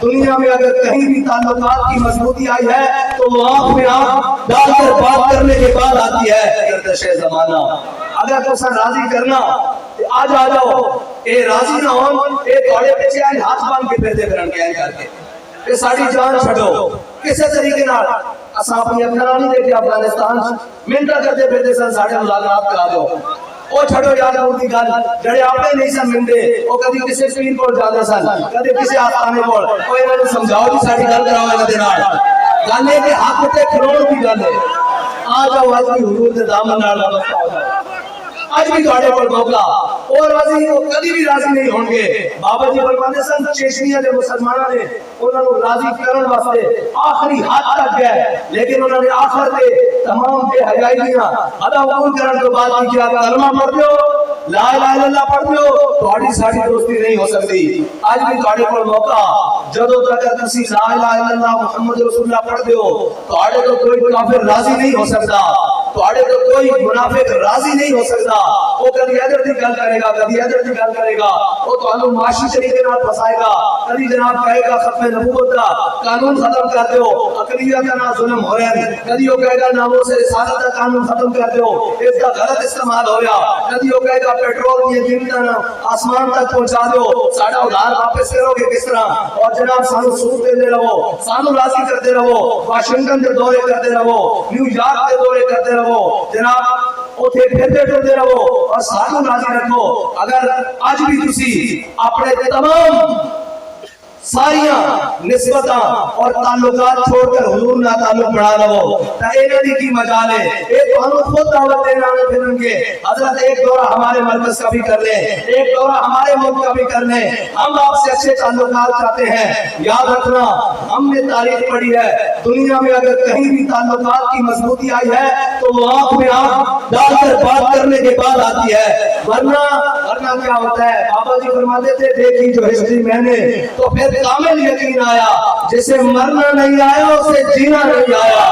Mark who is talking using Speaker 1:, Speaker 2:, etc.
Speaker 1: دنیا میں اگر کہیں بھی تعلقات کی مضبوطی آئی ہے تو وہ آنکھ میں آنکھ ڈال کر بات کرنے کے بعد آتی ہے گردش زمانہ. اگر تو سر راضی کرنا آج آ جاؤ اے راضی نہ ہون اے توڑے پیچھے آئے ہاتھ باندھ کے پھرتے پھرن کے کر کے اے ساڑی جان چھڑو کسے طریقے نال اساں اپنی افغانی دیکھے افغانستان منٹا کرتے پھرتے سن ساڑھے ملاقات کرا دو او چھڑو یاد ہوتی گل جڑے آپے نہیں سن مندے او کدی کسے پیر کول جاندے سن کدی کسے آستانے کول او انہاں نوں سمجھاؤ جی ساڈی گل کراؤ انہاں دے نال گل ہے کہ حق تے کھلون دی گل ہے. آ جاؤ آج بھی حضور دے دامن نال آج بھی تھوڑے پر موقع اور راضی کدی بھی راضی نہیں ہوں گے. بابا جی فرماتے سن چیچنیا دے مسلمانوں نے انہوں نے راضی کرن واسطے آخری حد تک گئے لیکن انہوں نے آخر تے تمام بے حیائی دیاں ادا قبول کرن تو بعد بھی کیا کلمہ پڑھتے ہو لا الہ الا اللہ پڑھتے ہو تھوڑی ساری دوستی نہیں ہو سکتی. آج بھی تھوڑے پر موقع جدوں تک تسی لا الہ الا اللہ محمد رسول اللہ پڑھتے ہو تھوڑے تو کوئی کافر راضی نہیں ہو سکتا تھوڑے تو کوئی منافق راضی نہیں ہو سکتا. وہ کدی ادھر دی گل کرے گا کدی ادھر دی گل کرے گا وہ تانوں معاشی طریقے نال پھسائے گا کدی جناب کہے گا ختم نبوت دا قانون ختم کر دیو اقلیت کا ظلم ہو رہا ہے کدی وہ کہے گا ناموس رسالت کا قانون ختم کر دیو اس کا غلط استعمال ہو رہا کدی وہ کہے گا پیٹرول کی قیمتاں آسمان تک پہنچا دیو ساڈا ادھار واپس کرو گے کس طرح اور جناب سانو سود دے رہو سانو راضی کرتے رہو واشنگٹن دے دورے کرتے رہو نیو یارک دے دورے کرتے رہو جناب اوتھے پھرتے ٹرتے رہو اور سانو راضی رکھو. اگر آج بھی تسی اپنے تمام ساریاں نسبتاں اور تعلقات چھوڑ کر حضور نہ تعلق بڑھا لو تا انہاں دی کی مجال ہے اے تانوں خود دعوت دینا پھرن کے حضرت ایک دورہ ہمارے مرکز کا بھی کر لیں ایک دورہ ہمارے ملک کا بھی کر لیں ہم آپ سے اچھے تعلقات چاہتے ہیں. یاد رکھنا ہم نے تاریخ پڑھی ہے دنیا میں اگر کہیں بھی تعلقات کی مضبوطی آئی ہے تو وہ آنکھ میں آنکھ ڈال کر بات کرنے کے بعد آتی ہے ورنہ کیا ہوتا ہے. بابا جی فرماتے تھے دیکھی جو ہسٹری میں نے تو پھر کامل یقین آیا جسے مرنا نہیں آیا اسے جینا نہیں آیا.